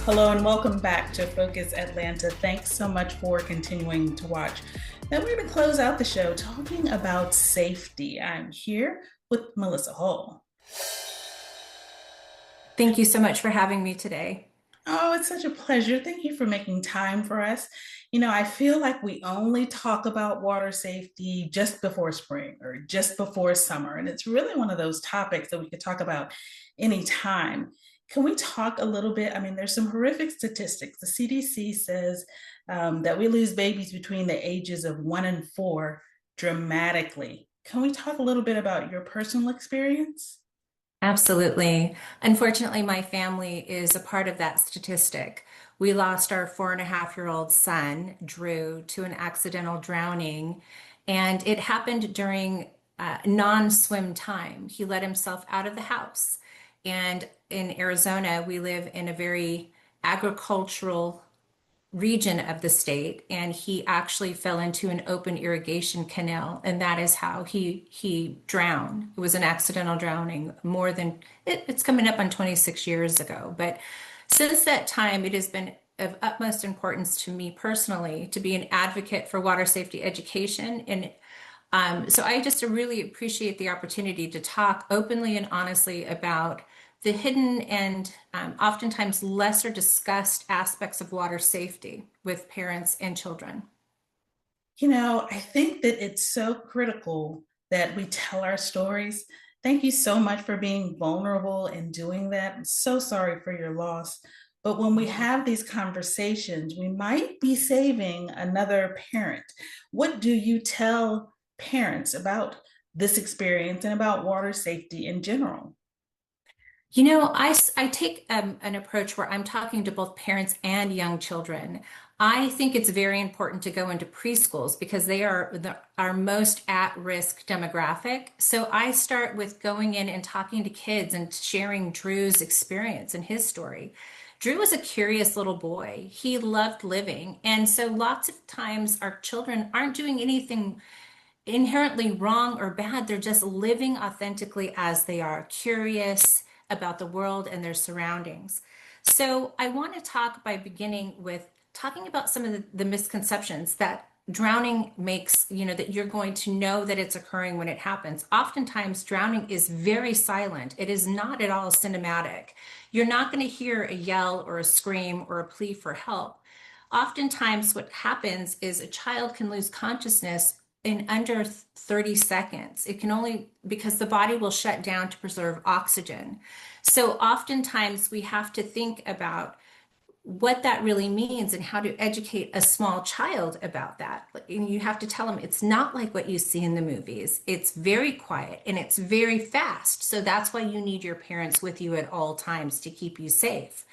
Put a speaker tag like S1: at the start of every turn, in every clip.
S1: Hello and welcome back to Focus Atlanta. Thanks so much for continuing to watch. Now we're going to close out the show talking about safety. I'm here with Melissa Hull.
S2: Thank you so much for having me today.
S1: Oh, it's such a pleasure. Thank you for making time for us. I feel like we only talk about water safety just before spring or just before summer. And it's really one of those topics that we could talk about anytime. Can we talk a little bit? I mean, there's some horrific statistics. The CDC says that we lose babies between the ages of 1 and 4 dramatically. Can we talk a little bit about your personal experience?
S2: Absolutely. Unfortunately, my family is a part of that statistic. We lost our 4.5-year-old son, Drew, to an accidental drowning, and it happened during non-swim time. He let himself out of the house. And in Arizona, we live in a very agricultural region of the state, and he actually fell into an open irrigation canal, and that is how he drowned. It was an accidental drowning. It's coming up on 26 years ago, but since that time it has been of utmost importance to me personally to be an advocate for water safety education. And so I just really appreciate the opportunity to talk openly and honestly about the hidden and oftentimes lesser discussed aspects of water safety with parents and children.
S1: I think that it's so critical that we tell our stories. Thank you so much for being vulnerable and doing that. I'm so sorry for your loss. But when we have these conversations, we might be saving another parent. What do you tell parents about this experience and about water safety in general?
S2: I take an approach where I'm talking to both parents and young children. I think it's very important to go into preschools because they are our most at-risk demographic. So I start with going in and talking to kids and sharing Drew's experience and his story. Drew was a curious little boy. He loved living. And so lots of times our children aren't doing anything inherently wrong or bad. They're just living authentically as they are, curious about the world and their surroundings. So I want to talk by beginning with talking about some of the misconceptions that drowning makes, that you're going to know that it's occurring when it happens. Oftentimes, drowning is very silent. It is not at all cinematic. You're not going to hear a yell or a scream or a plea for help. Oftentimes, what happens is a child can lose consciousness in under 30 seconds. It can only because the body will shut down to preserve oxygen. So oftentimes we have to think about what that really means and how to educate a small child about that. And you have to tell them it's not like what you see in the movies. It's very quiet and it's very fast. So that's why you need your parents with you at all times to keep you safe.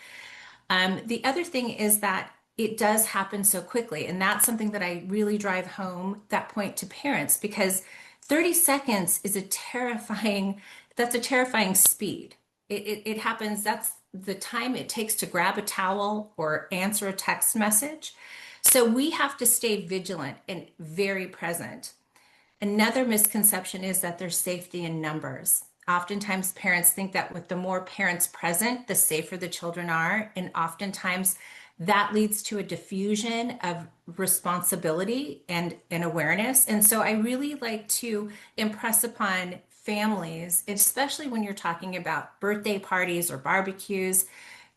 S2: The other thing is that it does happen so quickly. And that's something that I really drive home that point to parents because 30 seconds is that's a terrifying speed. It happens, that's the time it takes to grab a towel or answer a text message. So we have to stay vigilant and very present. Another misconception is that there's safety in numbers. Oftentimes, parents think that with the more parents present, the safer the children are. And oftentimes, that leads to a diffusion of responsibility and awareness. And so, I really like to impress upon families, especially when you're talking about birthday parties or barbecues,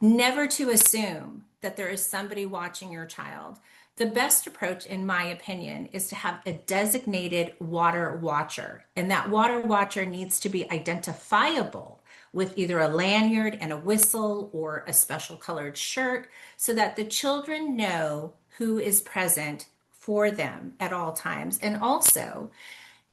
S2: never to assume that there is somebody watching your child. The best approach, in my opinion, is to have a designated water watcher. And that water watcher needs to be identifiable with either a lanyard and a whistle or a special colored shirt so that the children know who is present for them at all times. And also,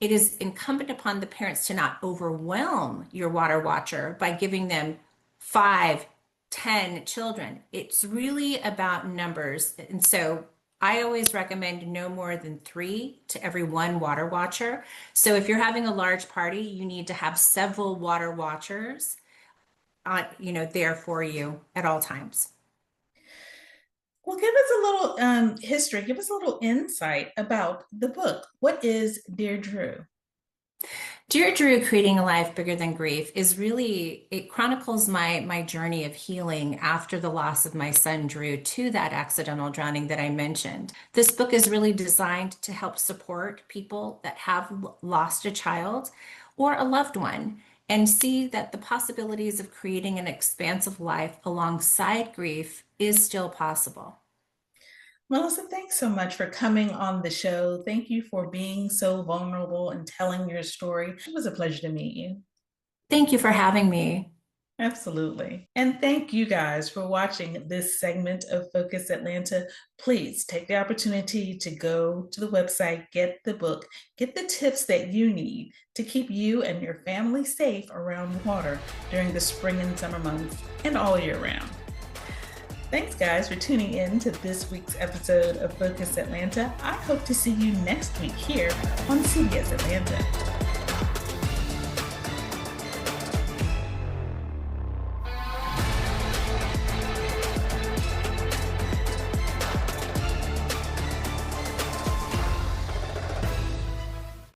S2: it is incumbent upon the parents to not overwhelm your water watcher by giving them 5, 10 children. It's really about numbers. And so I always recommend no more than 3 to every 1 water watcher. So if you're having a large party, you need to have several water watchers, there for you at all times.
S1: Well, give us a little history, give us a little insight about the book. What is Dear Drew?
S2: Dear Drew, Creating a Life Bigger Than Grief is really, it chronicles my journey of healing after the loss of my son Drew to that accidental drowning that I mentioned. This book is really designed to help support people that have lost a child or a loved one and see that the possibilities of creating an expansive life alongside grief is still possible.
S1: Melissa, thanks so much for coming on the show. Thank you for being so vulnerable and telling your story. It was a pleasure to meet you.
S2: Thank you for having me.
S1: Absolutely. And thank you guys for watching this segment of Focus Atlanta. Please take the opportunity to go to the website, get the book, get the tips that you need to keep you and your family safe around water during the spring and summer months and all year round. Thanks, guys, for tuning in to this week's episode of Focus Atlanta. I hope to see you next week here on CBS Atlanta.